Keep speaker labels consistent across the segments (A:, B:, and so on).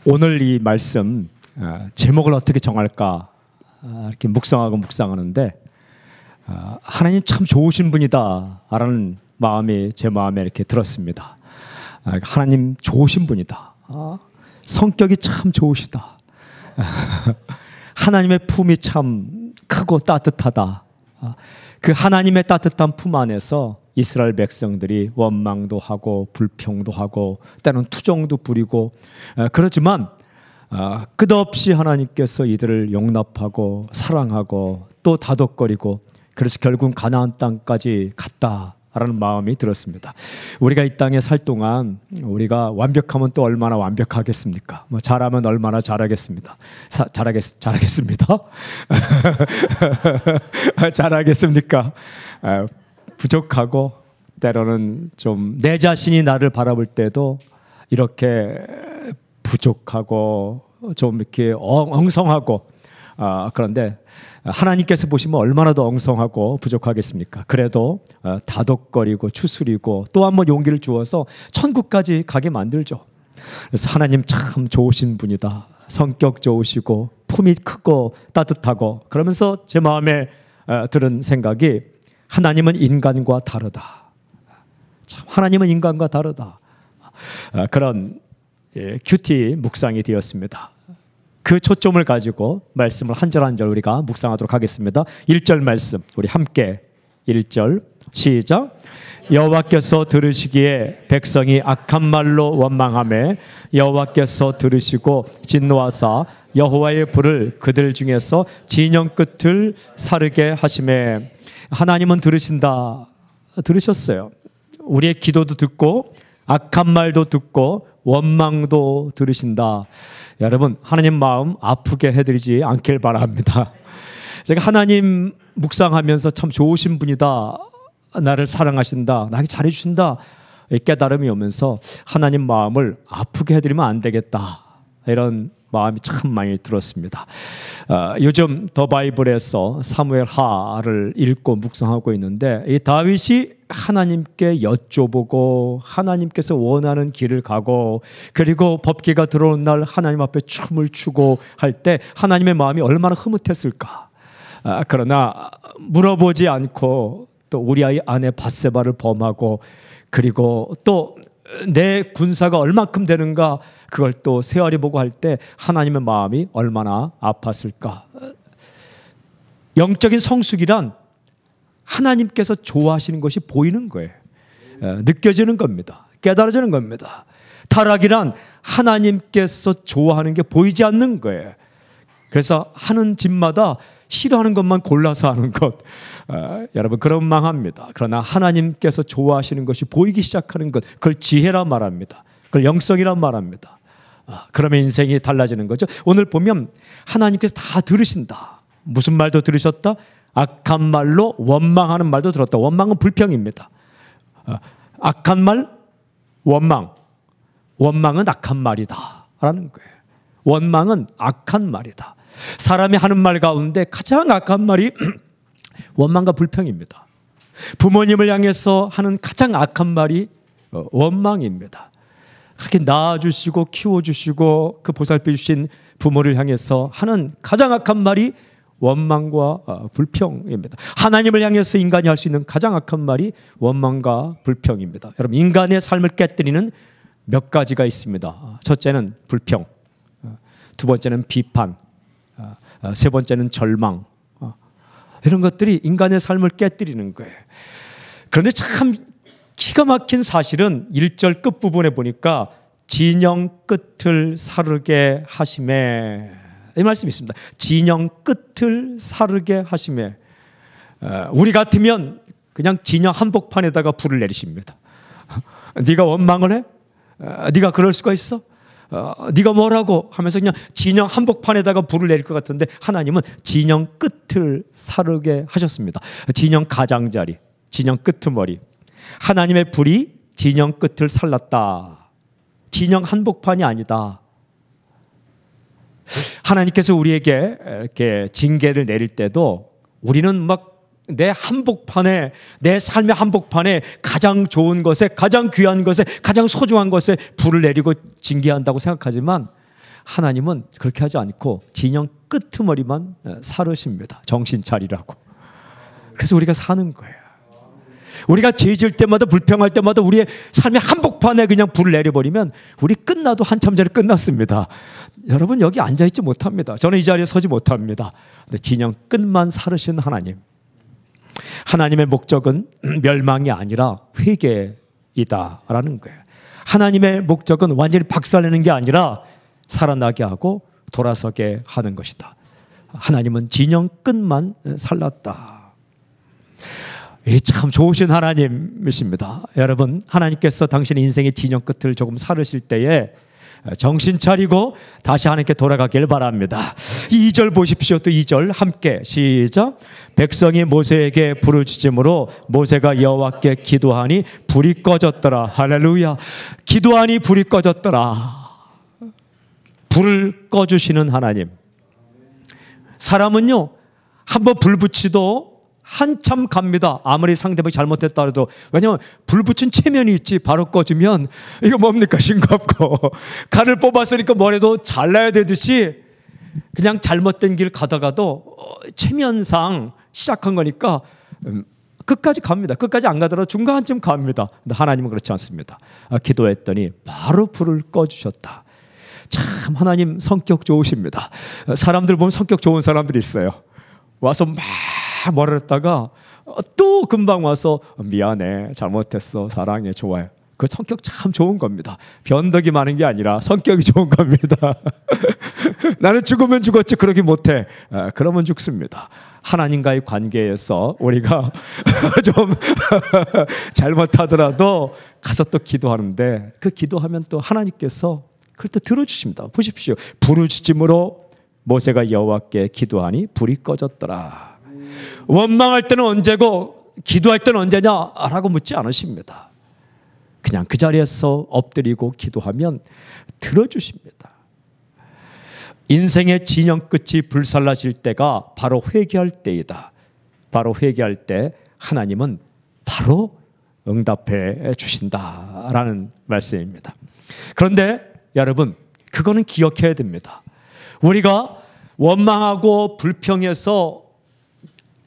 A: 오늘 이 말씀 제목을 어떻게 정할까 이렇게 묵상하는데 하나님 참 좋으신 분이다라는 마음이 제 마음에 이렇게 들었습니다. 하나님 좋으신 분이다. 성격이 참 좋으시다. 하나님의 품이 참 크고 따뜻하다. 그 하나님의 따뜻한 품 안에서 이스라엘 백성들이 원망도 하고 불평도 하고 때로는 투정도 부리고 그렇지만 끝없이 하나님께서 이들을 용납하고 사랑하고 또 다독거리고 그래서 결국 가나안 땅까지 갔다라는 마음이 들었습니다. 우리가 이 땅에 살 동안 우리가 완벽하면 또 얼마나 완벽하겠습니까? 뭐 잘하면 얼마나 잘하겠습니다. 잘하겠습니다. 잘하겠습니까? 부족하고 때로는 좀 내 자신이 나를 바라볼 때도 이렇게 부족하고 좀 이렇게 엉성하고 그런데 하나님께서 보시면 얼마나 더 엉성하고 부족하겠습니까? 그래도 다독거리고 추스리고 또 한 번 용기를 주어서 천국까지 가게 만들죠. 그래서 하나님 참 좋으신 분이다. 성격 좋으시고 품이 크고 따뜻하고 그러면서 제 마음에 들은 생각이 하나님은 인간과 다르다. 참 하나님은 인간과 다르다. 그런 큐티 묵상이 되었습니다. 그 초점을 가지고 말씀을 한 절 한 절 우리가 묵상하도록 하겠습니다. 1절 말씀 우리 함께 1절 시작. 여호와께서 들으시기에 백성이 악한 말로 원망하매 여호와께서 들으시고 진노하사 여호와의 불을 그들 중에서 진영 끝을 사르게 하시매. 하나님은 들으신다. 들으셨어요. 우리의 기도도 듣고 악한 말도 듣고 원망도 들으신다. 여러분 하나님 마음 아프게 해드리지 않길 바랍니다. 제가 하나님 묵상하면서 참 좋으신 분이다. 나를 사랑하신다. 나에게 잘해주신다. 깨달음이 오면서 하나님 마음을 아프게 해드리면 안 되겠다. 이런 마음이 참 많이 들었습니다. 요즘 더 바이블에서 사무엘하를 읽고 묵상하고 있는데 이 다윗이 하나님께 여쭤보고 하나님께서 원하는 길을 가고 그리고 법궤가 들어온 날 하나님 앞에 춤을 추고 할 때 하나님의 마음이 얼마나 흐뭇했을까. 그러나 물어보지 않고 또 우리 아내 밧세바를 범하고 그리고 또 내 군사가 얼마큼 되는가 그걸 또 세어리 보고 할 때 하나님의 마음이 얼마나 아팠을까. 영적인 성숙이란 하나님께서 좋아하시는 것이 보이는 거예요. 느껴지는 겁니다. 깨달아지는 겁니다. 타락이란 하나님께서 좋아하는 게 보이지 않는 거예요. 그래서 하는 짓마다 싫어하는 것만 골라서 하는 것. 여러분 그런 망합니다. 그러나 하나님께서 좋아하시는 것이 보이기 시작하는 것, 그걸 지혜라 말합니다. 그걸 영성이라 말합니다. 그러면 인생이 달라지는 거죠. 오늘 보면 하나님께서 다 들으신다. 무슨 말도 들으셨다? 악한 말로 원망하는 말도 들었다. 원망은 불평입니다. 악한 말, 원망. 원망은 악한 말이다 라는 거예요. 원망은 악한 말이다. 사람이 하는 말 가운데 가장 악한 말이 원망과 불평입니다. 부모님을 향해서 하는 가장 악한 말이 원망입니다. 그렇게 낳아주시고 키워주시고 그 보살펴 주신 부모를 향해서 하는 가장 악한 말이 원망과 불평입니다. 하나님을 향해서 인간이 할 수 있는 가장 악한 말이 원망과 불평입니다. 여러분 인간의 삶을 깨뜨리는 몇 가지가 있습니다. 첫째는 불평, 두 번째는 비판, 세 번째는 절망. 이런 것들이 인간의 삶을 깨뜨리는 거예요. 그런데 참 기가 막힌 사실은 1절 끝부분에 보니까 진영 끝을 사르게 하심에 이 말씀이 있습니다. 진영 끝을 사르게 하심에. 우리 같으면 그냥 진영 한복판에다가 불을 내리십니다. 네가 원망을 해? 네가 그럴 수가 있어? 네가 뭐라고 하면서 그냥 진영 한복판에다가 불을 내릴 것 같은데 하나님은 진영 끝을 사르게 하셨습니다. 진영 가장자리, 진영 끄트머리. 하나님의 불이 진영 끝을 살랐다. 진영 한복판이 아니다. 하나님께서 우리에게 이렇게 징계를 내릴 때도 우리는 막 내 한복판에, 내 삶의 한복판에 가장 좋은 것에, 가장 귀한 것에, 가장 소중한 것에 불을 내리고 징계한다고 생각하지만 하나님은 그렇게 하지 않고 진영 끄트머리만 사르십니다. 정신 차리라고. 그래서 우리가 사는 거예요. 우리가 죄 지을 때마다, 불평할 때마다 우리의 삶의 한복판에 그냥 불을 내려버리면 우리 끝나도 한참 전에 끝났습니다. 여러분 여기 앉아있지 못합니다. 저는 이 자리에 서지 못합니다. 근데 진영 끝만 사르신 하나님, 하나님의 목적은 멸망이 아니라 회개이다라는 거예요. 하나님의 목적은 완전히 박살내는 게 아니라 살아나게 하고 돌아서게 하는 것이다. 하나님은 진영 끝만 살랐다. 참 좋으신 하나님이십니다. 여러분, 하나님께서 당신의 인생의 진영 끝을 조금 사르실 때에 정신 차리고 다시 하나님께 돌아가길 바랍니다. 2절 보십시오. 또 2절 함께 시작. 백성이 모세에게 불을 지짐으로 모세가 여호와께 기도하니 불이 꺼졌더라. 할렐루야. 기도하니 불이 꺼졌더라. 불을 꺼주시는 하나님. 사람은요, 한번 불 붙이도 한참 갑니다. 아무리 상대방이 잘못했다 해도. 왜냐하면 불 붙인 체면이 있지, 바로 꺼지면 이거 뭡니까, 싱겁고. 칼을 뽑았으니까 뭐래도 잘라야 되듯이 그냥 잘못된 길 가다가도 체면상 시작한 거니까 끝까지 갑니다. 끝까지 안 가더라도 중간쯤 갑니다. 근데 하나님은 그렇지 않습니다. 기도했더니 바로 불을 꺼주셨다. 참 하나님 성격 좋으십니다. 사람들 보면 성격 좋은 사람들이 있어요. 와서 막 뭐라 했다가 또 금방 와서 미안해, 잘못했어, 사랑해, 좋아요. 그 성격 참 좋은 겁니다. 변덕이 많은 게 아니라 성격이 좋은 겁니다. 나는 죽으면 죽었지 그러기 못해. 그러면 죽습니다. 하나님과의 관계에서 우리가 좀 잘못하더라도 가서 또 기도하는데, 그 기도하면 또 하나님께서 그걸 또 들어주십니다. 보십시오. 불을 지짐으로 모세가 여호와께 기도하니 불이 꺼졌더라. 원망할 때는 언제고 기도할 때는 언제냐라고 묻지 않으십니다. 그냥 그 자리에서 엎드리고 기도하면 들어주십니다. 인생의 진영 끝이 불살라질 때가 바로 회개할 때이다. 바로 회개할 때 하나님은 바로 응답해 주신다라는 말씀입니다. 그런데 여러분, 그거는 기억해야 됩니다. 우리가 원망하고 불평해서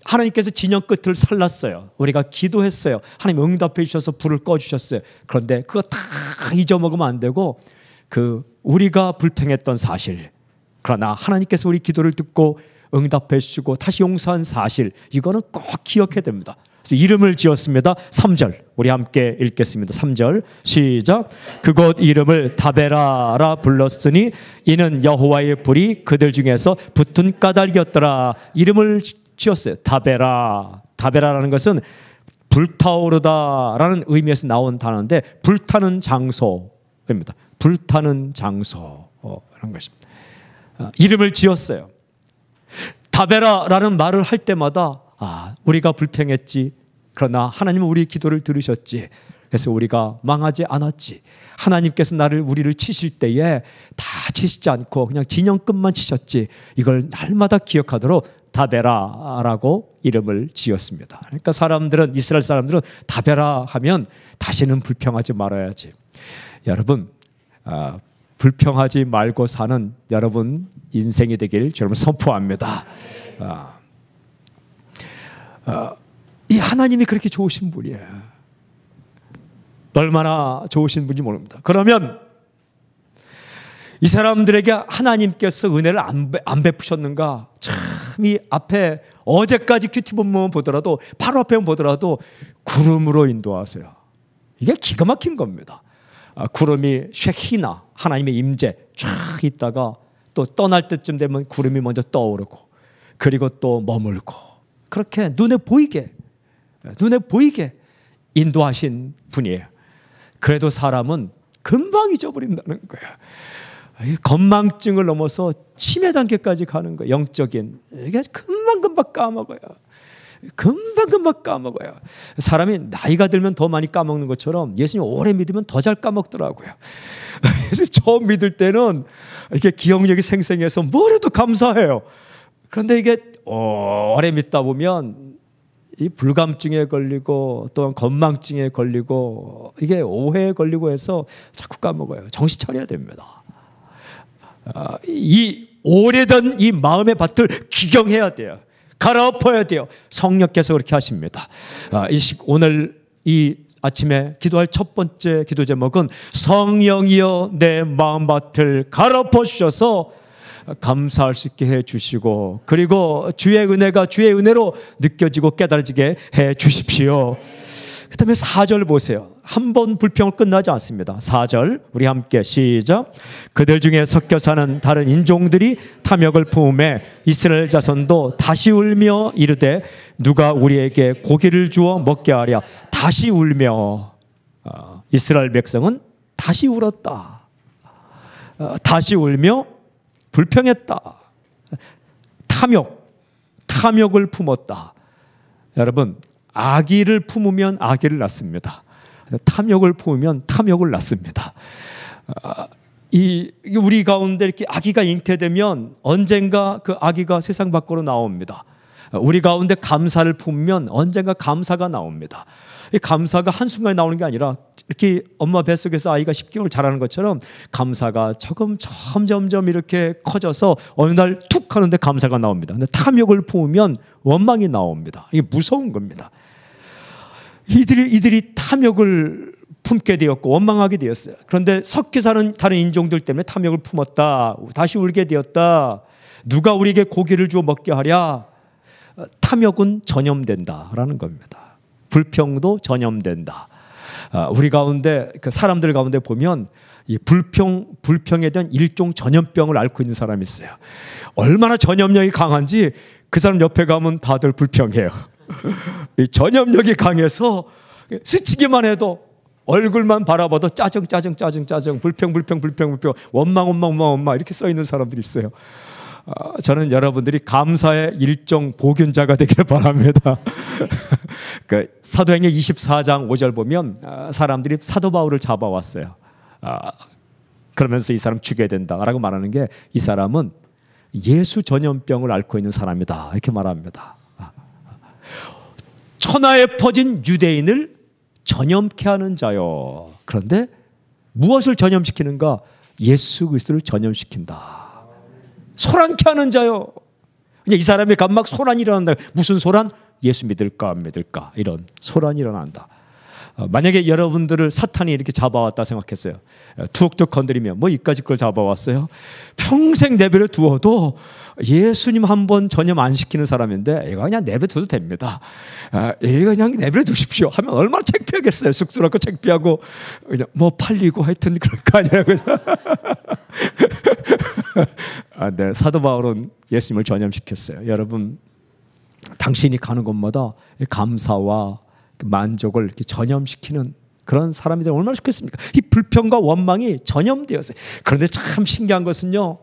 A: 하나님께서 진영 끝을 살랐어요. 우리가 기도했어요. 하나님 응답해 주셔서 불을 꺼주셨어요. 그런데 그거 다 잊어먹으면 안 되고, 우리가 불평했던 사실, 그러나 하나님께서 우리 기도를 듣고 응답해 주시고 다시 용서한 사실, 이거는 꼭 기억해야 됩니다. 그래서 이름을 지었습니다. 3절 우리 함께 읽겠습니다. 3절 시작. 그곳 이름을 다베라라 불렀으니 이는 여호와의 불이 그들 중에서 붙은 까닭이었더라. 이름을 지었어요. 다베라. 다베라라는 것은 불타오르다라는 의미에서 나온 단어인데, 불타는 장소입니다. 불타는 장소라는 것입니다. 이름을 지었어요. 다베라라는 말을 할 때마다 우리가 불평했지, 그러나 하나님은 우리 기도를 들으셨지, 그래서 우리가 망하지 않았지, 하나님께서 우리를 치실 때에 다 치시지 않고 그냥 진영 끝만 치셨지, 이걸 날마다 기억하도록 다베라라고 이름을 지었습니다. 그러니까 이스라엘 사람들은 다베라 하면 다시는 불평하지 말아야지. 여러분, 불평하지 말고 사는 여러분 인생이 되길 여러분 선포합니다. 이 하나님이 그렇게 좋으신 분이에요. 얼마나 좋으신 분인지 모릅니다. 그러면 이 사람들에게 하나님께서 은혜를 안 베푸셨는가? 참 이 앞에 어제까지 큐티본만 보더라도, 바로 앞에 보더라도 구름으로 인도하세요. 이게 기가 막힌 겁니다. 구름이 쉐히나, 하나님의 임재 쫙 있다가 또 떠날 때쯤 되면 구름이 먼저 떠오르고, 그리고 또 머물고, 그렇게 눈에 보이게 인도하신 분이에요. 그래도 사람은 금방 잊어버린다는 거예요. 건망증을 넘어서 치매 단계까지 가는 거예요. 영적인, 이게 금방 까먹어요. 금방 까먹어요. 사람이 나이가 들면 더 많이 까먹는 것처럼 예수님 오래 믿으면 더 잘 까먹더라고요. 예수님 처음 믿을 때는 이렇게 기억력이 생생해서 뭘 해도 감사해요. 그런데 이게 오래 믿다 보면 이 불감증에 걸리고 또한 건망증에 걸리고 이게 오해에 걸리고 해서 자꾸 까먹어요. 정신 차려야 됩니다. 이 오래된 이 마음의 밭을 기경해야 돼요. 갈아엎어야 돼요. 성령께서 그렇게 하십니다. 오늘 이 아침에 기도할 첫 번째 기도 제목은 성령이여 내 마음밭을 갈아엎어 주셔서 감사할 수 있게 해 주시고, 그리고 주의 은혜가 주의 은혜로 느껴지고 깨달아지게 해 주십시오. 그 다음에 4절 보세요. 한 번 불평을 끝나지 않습니다. 4절 우리 함께 시작. 그들 중에 섞여 사는 다른 인종들이 탐욕을 품음에 이스라엘 자손도 다시 울며 이르되 누가 우리에게 고기를 주어 먹게 하랴. 다시 울며, 이스라엘 백성은 다시 울었다. 다시 울며 불평했다. 탐욕을 품었다. 여러분, 악의를 품으면 악의를 낳습니다. 탐욕을 품으면 탐욕을 낳습니다. 우리 가운데 이렇게 악의가 잉태되면 언젠가 그 악의가 세상 밖으로 나옵니다. 우리 가운데 감사를 품으면 언젠가 감사가 나옵니다. 이 감사가 한순간에 나오는 게 아니라 이렇게 엄마 뱃속에서 아이가 10개월 자라는 것처럼 감사가 점점 이렇게 커져서 어느 날 툭 하는데 감사가 나옵니다. 근데 탐욕을 품으면 원망이 나옵니다. 이게 무서운 겁니다. 이들이 탐욕을 품게 되었고 원망하게 되었어요. 그런데 섞여 사는 다른 인종들 때문에 탐욕을 품었다. 다시 울게 되었다. 누가 우리에게 고기를 주어 먹게 하랴. 탐욕은 전염된다라는 겁니다. 불평도 전염된다. 우리 가운데 그 사람들 가운데 보면 이 불평에 대한 일종 전염병을 앓고 있는 사람이 있어요. 얼마나 전염력이 강한지 그 사람 옆에 가면 다들 불평해요. 이 전염력이 강해서 스치기만 해도 얼굴만 바라봐도 짜증 불평 원망 이렇게 써 있는 사람들이 있어요. 저는 여러분들이 감사의 일종 복균자가 되길 바랍니다. 그 사도행전 24장 5절 보면 사람들이 사도 바울을 잡아왔어요. 그러면서 이 사람 죽여야 된다라고 말하는 게 이 사람은 예수 전염병을 앓고 있는 사람이다 이렇게 말합니다. 천하에 퍼진 유대인을 전염케 하는 자요. 그런데 무엇을 전염시키는가? 예수 그리스도를 전염시킨다. 소란케 하는 자요. 이 사람의 감막 소란이 일어난다. 무슨 소란? 예수 믿을까 안 믿을까 이런 소란이 일어난다. 만약에 여러분들을 사탄이 이렇게 잡아왔다 생각했어요. 툭툭 건드리면 뭐 이까짓 걸 잡아왔어요. 평생 내버려 두어도 예수님 한번 전염 안 시키는 사람인데 이거 그냥 내버려 둬도 됩니다. 이거 그냥 내버려 두십시오 하면 얼마나 창피하겠어요. 쑥스럽고 창피하고 그냥 뭐 팔리고 하여튼 그럴 거 아니에요. 네, 사도 바울은 예수님을 전염시켰어요. 여러분, 당신이 가는 곳마다 감사와 만족을 이렇게 전염시키는 그런 사람이 되면 얼마나 좋겠습니까? 이 불평과 원망이 전염되었어요. 그런데 참 신기한 것은요,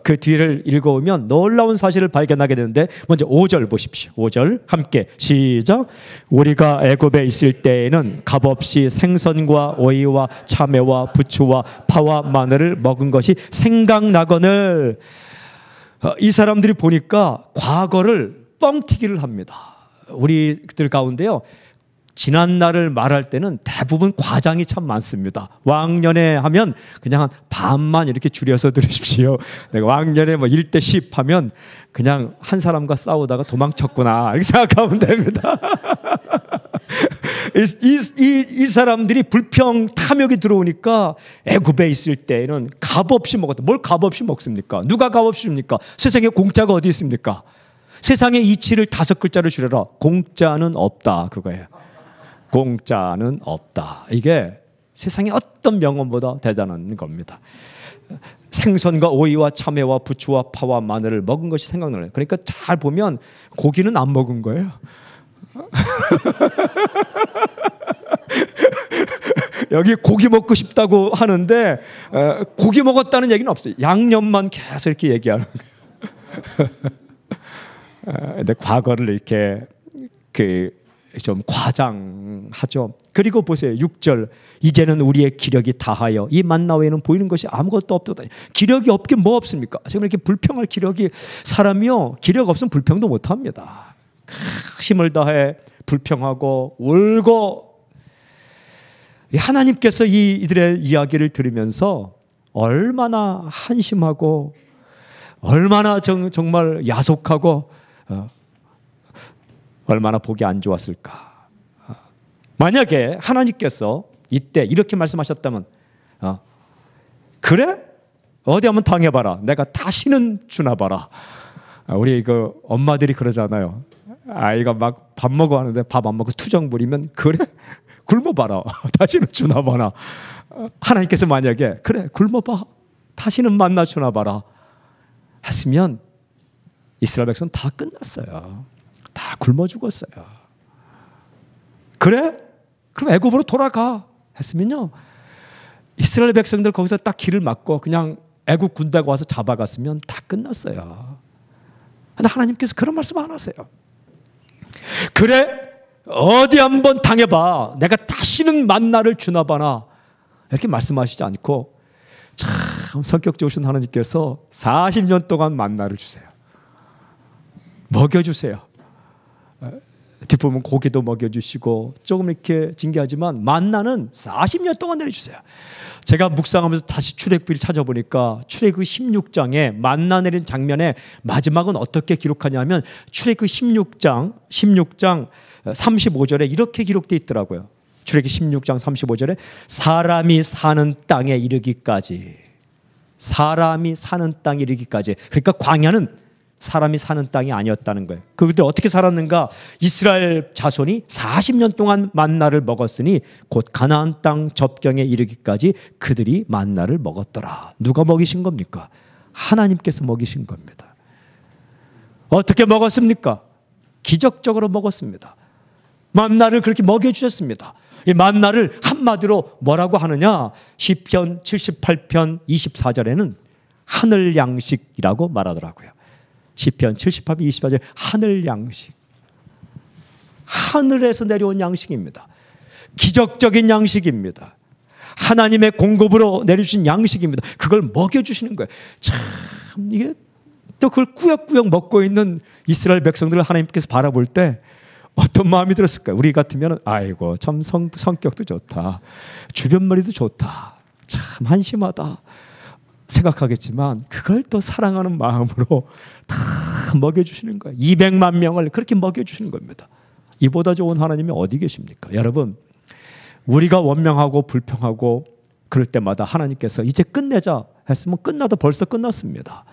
A: 그 뒤를 읽어오면 놀라운 사실을 발견하게 되는데, 먼저 5절 보십시오. 5절 함께 시작. 우리가 애굽에 있을 때에는 값없이 생선과 오이와 참외와 부추와 파와 마늘을 먹은 것이 생각나거늘. 이 사람들이 보니까 과거를 뻥튀기를 합니다. 우리들 가운데요, 지난 날을 말할 때는 대부분 과장이 참 많습니다. 왕년에 하면 그냥 한 반만 이렇게 줄여서 들으십시오. 내가 왕년에 뭐 1대 10 하면 그냥 한 사람과 싸우다가 도망쳤구나 이렇게 생각하면 됩니다. 이 사람들이 불평 탐욕이 들어오니까 애굽에 있을 때에는 값없이 먹었다. 뭘 값없이 먹습니까? 누가 값없이 줍니까? 세상에 공짜가 어디 있습니까? 세상에 이치를 5글자로 줄여라. 공짜는 없다 그거예요. 공짜는 없다. 이게 세상의 어떤 명언보다 대단한 겁니다. 생선과 오이와 참외와 부추와 파와 마늘을 먹은 것이 생각나요. 그러니까 잘 보면 고기는 안 먹은 거예요. 여기 고기 먹고 싶다고 하는데 고기 먹었다는 얘기는 없어요. 양념만 계속 이렇게 얘기하는 거예요. 근데 과거를 이렇게 좀 과장하죠. 그리고 보세요. 6절. 이제는 우리의 기력이 다하여 이 만나 외에는 보이는 것이 아무것도 없도다. 기력이 없긴 뭐 없습니까? 지금 이렇게 불평할 기력이, 사람이요 기력 없으면 불평도 못합니다. 힘을 다해 불평하고 울고, 하나님께서 이들의 이야기를 들으면서 얼마나 한심하고 얼마나 정말 야속하고 얼마나 보기 안 좋았을까. 만약에 하나님께서 이때 이렇게 말씀하셨다면, 그래? 어디 한번 당해봐라. 내가 다시는 주나 봐라. 우리 그 엄마들이 그러잖아요. 아이가 막 밥 먹어 하는데 밥 안 먹고 투정 부리면, 그래? 굶어봐라. 다시는 주나 봐라. 하나님께서 만약에 그래 굶어봐. 다시는 만나 주나 봐라 했으면 이스라엘 백성은 다 끝났어요. 다 굶어 죽었어요. 그래? 그럼 애굽으로 돌아가 했으면요, 이스라엘 백성들 거기서 딱 길을 막고 그냥 애굽 군대가 와서 잡아갔으면 다 끝났어요. 근데 하나님께서 그런 말씀 안 하세요. 그래? 어디 한번 당해봐. 내가 다시는 만나를 주나 봐라. 이렇게 말씀하시지 않고, 참 성격 좋으신 하나님께서 40년 동안 만나를 주세요. 먹여주세요. 뒷부분 고기도 먹여주시고, 조금 이렇게 징계하지만 만나는 40년 동안 내려주세요. 제가 묵상하면서 다시 출애굽기를 찾아보니까 출애굽기 16장에 만나 내린 장면의 마지막은 어떻게 기록하냐면, 출애굽기 16장 35절에 이렇게 기록되어 있더라고요. 출애굽기 16장 35절에 사람이 사는 땅에 이르기까지, 사람이 사는 땅에 이르기까지. 그러니까 광야는 사람이 사는 땅이 아니었다는 거예요. 그때 어떻게 살았는가? 이스라엘 자손이 40년 동안 만나를 먹었으니 곧 가나안 땅 접경에 이르기까지 그들이 만나를 먹었더라. 누가 먹이신 겁니까? 하나님께서 먹이신 겁니다. 어떻게 먹었습니까? 기적적으로 먹었습니다. 만나를 그렇게 먹여주셨습니다. 이 만나를 한마디로 뭐라고 하느냐? 시편 78편 24절에는 하늘 양식이라고 말하더라고요. 시편 78편 24절, 하늘 양식. 하늘에서 내려온 양식입니다. 기적적인 양식입니다. 하나님의 공급으로 내려주신 양식입니다. 그걸 먹여주시는 거예요. 참, 이게 또 그걸 꾸역꾸역 먹고 있는 이스라엘 백성들을 하나님께서 바라볼 때 어떤 마음이 들었을까요? 우리 같으면 아이고 참 성격도 좋다, 주변머리도 좋다, 참 한심하다 생각하겠지만, 그걸 또 사랑하는 마음으로 다 먹여주시는 거예요. 200만 명을 그렇게 먹여주시는 겁니다. 이보다 좋은 하나님이 어디 계십니까? 여러분, 우리가 원망하고 불평하고 그럴 때마다 하나님께서 이제 끝내자 했으면 끝나도 벌써 끝났습니다.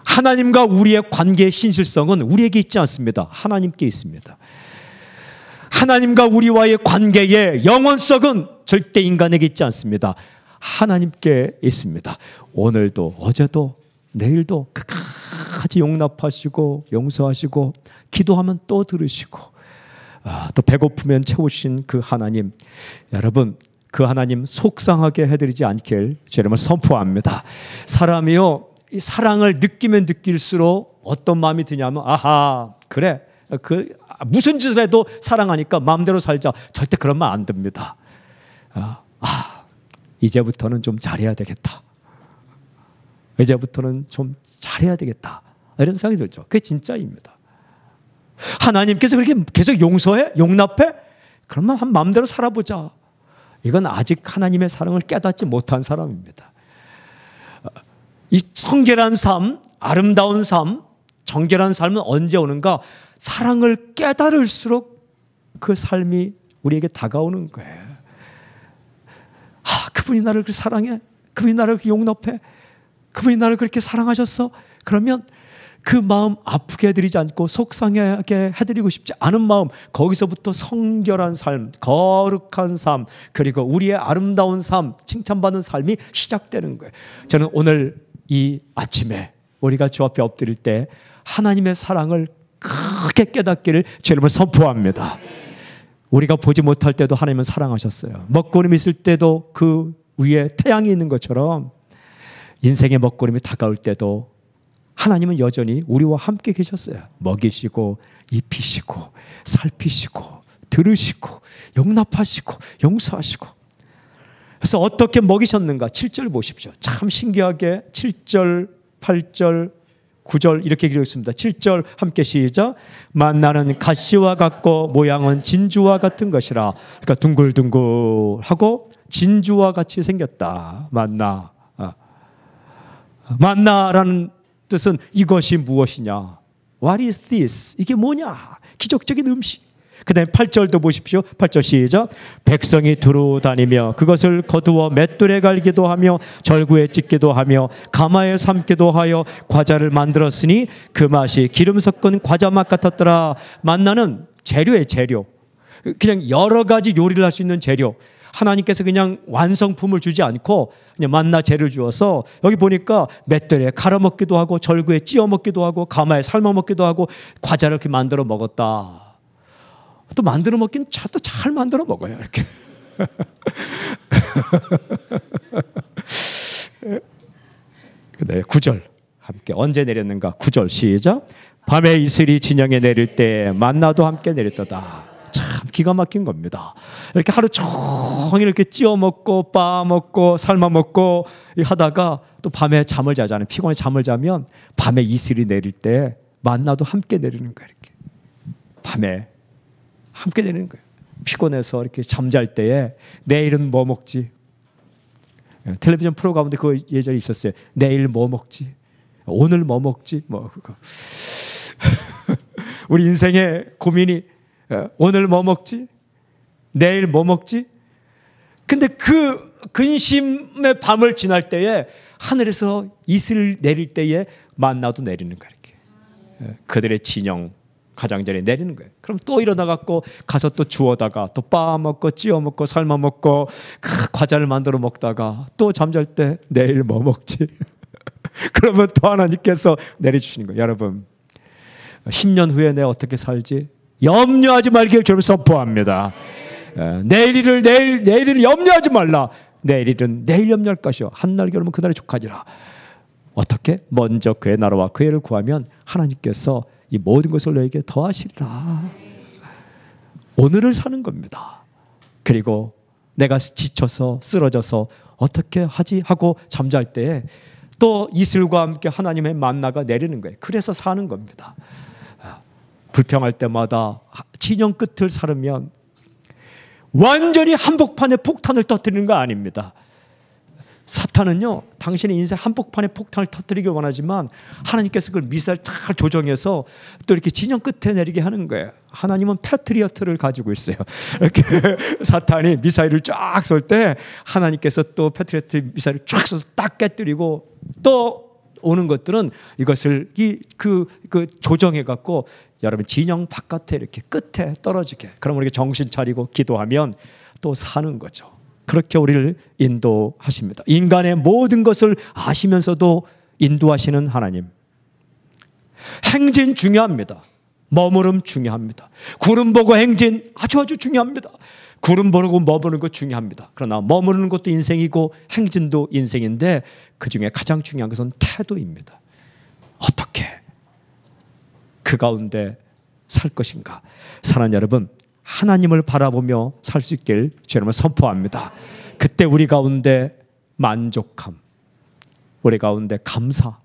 A: 하나님과 우리의 관계의 신실성은 우리에게 있지 않습니다. 하나님께 있습니다. 하나님과 우리와의 관계의 영원성은 절대 인간에게 있지 않습니다. 하나님께 있습니다. 오늘도 어제도 내일도 끝까지 용납하시고 용서하시고, 기도하면 또 들으시고, 또 배고프면 채우신 그 하나님, 여러분 그 하나님 속상하게 해드리지 않길 주님을 선포합니다. 사람이요, 이 사랑을 느끼면 느낄수록 어떤 마음이 드냐면, 아하 그래 무슨 짓을 해도 사랑하니까 마음대로 살자. 절대 그런 말 안 듭니다. 이제부터는 좀 잘해야 되겠다. 이제부터는 좀 잘해야 되겠다. 이런 생각이 들죠. 그게 진짜입니다. 하나님께서 그렇게 계속 용서해? 용납해? 그러면 한 마음대로 살아보자. 이건 아직 하나님의 사랑을 깨닫지 못한 사람입니다. 이 청결한 삶, 아름다운 삶, 정결한 삶은 언제 오는가? 사랑을 깨달을수록 그 삶이 우리에게 다가오는 거예요. 그분이 나를 그렇게 사랑해? 그분이 나를 그렇게 용납해? 그분이 나를 그렇게 사랑하셨어? 그러면 그 마음 아프게 해드리지 않고 속상하게 해드리고 싶지 않은 마음, 거기서부터 성결한 삶, 거룩한 삶, 그리고 우리의 아름다운 삶, 칭찬받는 삶이 시작되는 거예요. 저는 오늘 이 아침에 우리가 주 앞에 엎드릴 때 하나님의 사랑을 크게 깨닫기를 주 이름으로 선포합니다. 우리가 보지 못할 때도 하나님은 사랑하셨어요. 먹구름이 있을 때도 그 위에 태양이 있는 것처럼 인생의 먹구름이 다가올 때도 하나님은 여전히 우리와 함께 계셨어요. 먹이시고 입히시고 살피시고 들으시고 용납하시고 용서하시고. 그래서 어떻게 먹이셨는가? 7절 보십시오. 참 신기하게 7절, 8절, 9절 이렇게 기록되어 있습니다. 7절 함께 시작. 만나는 가시와 같고 모양은 진주와 같은 것이라. 그러니까 둥글둥글하고 진주와 같이 생겼다. 만나. 만나라는 뜻은 이것이 무엇이냐. What is this? 이게 뭐냐. 기적적인 음식. 그 다음에 8절도 보십시오. 8절 시작. 백성이 두루 다니며 그것을 거두어 맷돌에 갈기도 하며 절구에 찢기도 하며 가마에 삶기도 하여 과자를 만들었으니 그 맛이 기름 섞은 과자 맛 같았더라. 만나는 재료의 재료. 그냥 여러 가지 요리를 할 수 있는 재료. 하나님께서 그냥 완성품을 주지 않고 그냥 만나 재료를 주어서 여기 보니까 맷돌에 갈아 먹기도 하고 절구에 찧어 먹기도 하고 가마에 삶아 먹기도 하고 과자를 이렇게 만들어 먹었다. 또 만들어 먹긴 또 잘 만들어 먹어요. 이렇게. 네, 9절 함께 언제 내렸는가? 9절 시작. 밤에 이슬이 진영에 내릴 때 만나도 함께 내렸다. 참 기가 막힌 겁니다. 이렇게 하루 종일 이렇게 찧어 먹고 빻아 먹고 삶아 먹고 하다가 또 밤에 잠을 자잖아요. 피곤해 잠을 자면 밤에 이슬이 내릴 때 만나도 함께 내리는 거예요. 이렇게 밤에 함께 내리는 거예요. 피곤해서 이렇게 잠잘 때에 내일은 뭐 먹지? 텔레비전 프로 가운데 그 예전에 있었어요. 내일 뭐 먹지? 오늘 뭐 먹지? 뭐 그거. 우리 인생의 고민이 오늘 뭐 먹지? 내일 뭐 먹지? 근데 그 근심의 밤을 지날 때에 하늘에서 이슬 내릴 때에 만나도 내리는 거예요. 이렇게. 그들의 진영 가장자리에 내리는 거예요. 그럼 또 일어나 갖고 가서 또 주워다가 또 빻아 먹고 찧어 먹고 삶아 먹고 그 과자를 만들어 먹다가 또 잠잘 때 내일 뭐 먹지? 그러면 또 하나님께서 내려주시는 거예요. 여러분 10년 후에 내가 어떻게 살지? 염려하지 말기를 저를 선포합니다. 내일을 염려하지 말라. 내일은 내일 염려할 것이요 한날 겨루면 그날에 족하리라. 어떻게? 먼저 그의 나라와 그의 의를 구하면 하나님께서 이 모든 것을 너에게 더하시리라. 오늘을 사는 겁니다. 그리고 내가 지쳐서 쓰러져서 어떻게 하지 하고 잠잘 때에 또 이슬과 함께 하나님의 만나가 내리는 거예요. 그래서 사는 겁니다. 불평할 때마다 진영 끝을 사르면 완전히 한복판에 폭탄을 터뜨리는 거 아닙니다. 사탄은요 당신의 인생 한복판에 폭탄을 터뜨리길 원하지만 하나님께서 그걸 미사일 잘 조정해서 또 이렇게 진영 끝에 내리게 하는 거예요. 하나님은 패트리어트를 가지고 있어요. 이렇게 사탄이 미사일을 쫙 쏠 때 하나님께서 또 패트리어트 미사일을 쫙 쏘서 딱 깨뜨리고 또 오는 것들은 이것을 그 조정해 갖고 여러분 진영 바깥에 이렇게 끝에 떨어지게. 그럼 우리가 정신 차리고 기도하면 또 사는 거죠. 그렇게 우리를 인도하십니다. 인간의 모든 것을 아시면서도 인도하시는 하나님. 행진 중요합니다. 머무름 중요합니다. 구름 보고 행진 아주 중요합니다. 구름 보고 머무르는 것 중요합니다. 그러나 머무르는 것도 인생이고 행진도 인생인데 그중에 가장 중요한 것은 태도입니다. 어떻게 그 가운데 살 것인가. 사랑하는 여러분 하나님을 바라보며 살 수 있길 주님을 선포합니다. 그때 우리 가운데 만족함, 우리 가운데 감사,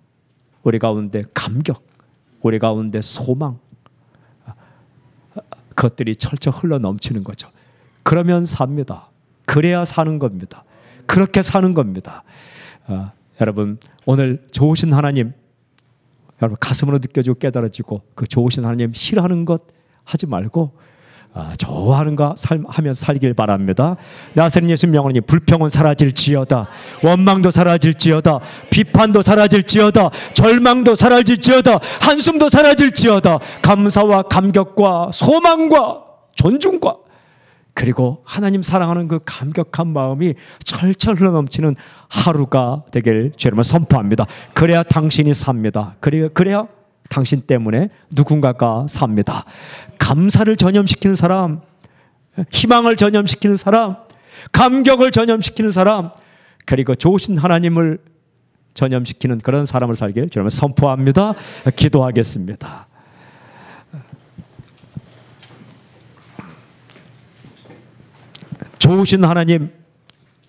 A: 우리 가운데 감격, 우리 가운데 소망, 그것들이 철철 흘러 넘치는 거죠. 그러면 삽니다. 그래야 사는 겁니다. 그렇게 사는 겁니다. 여러분 오늘 좋으신 하나님 여러분 가슴으로 느껴지고 깨달아지고 그 좋으신 하나님 싫어하는 것 하지 말고 좋아하는 거 하면서 살길 바랍니다. 나사렛 예수 명하니 불평은 사라질지어다. 원망도 사라질지어다. 비판도 사라질지어다. 절망도 사라질지어다. 한숨도 사라질지어다. 감사와 감격과 소망과 존중과 그리고 하나님 사랑하는 그 감격한 마음이 철철 흘러넘치는 하루가 되길 주님은 선포합니다. 그래야 당신이 삽니다. 그래야 당신 때문에 누군가가 삽니다. 감사를 전염시키는 사람, 희망을 전염시키는 사람, 감격을 전염시키는 사람, 그리고 좋으신 하나님을 전염시키는 그런 사람을 살길 주님은 선포합니다. 기도하겠습니다. 좋으신 하나님,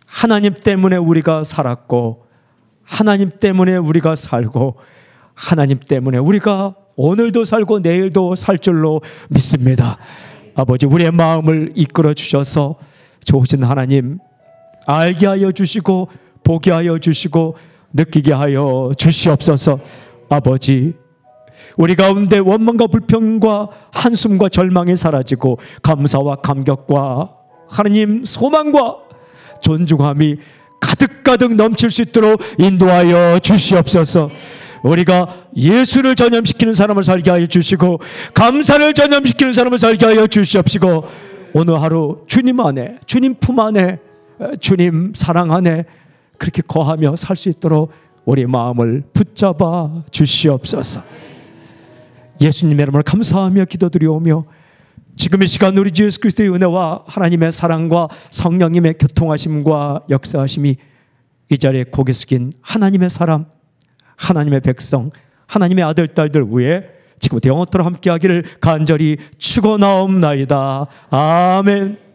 A: 하나님 때문에 우리가 살았고 하나님 때문에 우리가 살고 하나님 때문에 우리가 오늘도 살고 내일도 살 줄로 믿습니다. 아버지, 우리의 마음을 이끌어 주셔서 좋으신 하나님 알게 하여 주시고 보게 하여 주시고 느끼게 하여 주시옵소서. 아버지, 우리 가운데 원망과 불평과 한숨과 절망이 사라지고 감사와 감격과 하나님 소망과 존중함이 가득가득 넘칠 수 있도록 인도하여 주시옵소서. 우리가 예수를 전염시키는 사람을 살게 하여 주시고 감사를 전염시키는 사람을 살게 하여 주시옵시고, 오늘 하루 주님 안에, 주님 품 안에, 주님 사랑 안에 그렇게 거하며 살 수 있도록 우리 마음을 붙잡아 주시옵소서. 예수님의 이름을 감사하며 기도드리오며 지금 이 시간 우리 주 예수 그리스도의 은혜와 하나님의 사랑과 성령님의 교통하심과 역사하심이 이 자리에 고개 숙인 하나님의 사람, 하나님의 백성, 하나님의 아들 딸들 위에 지금부터 영원토록 함께하기를 간절히 축원하옵나이다. 아멘.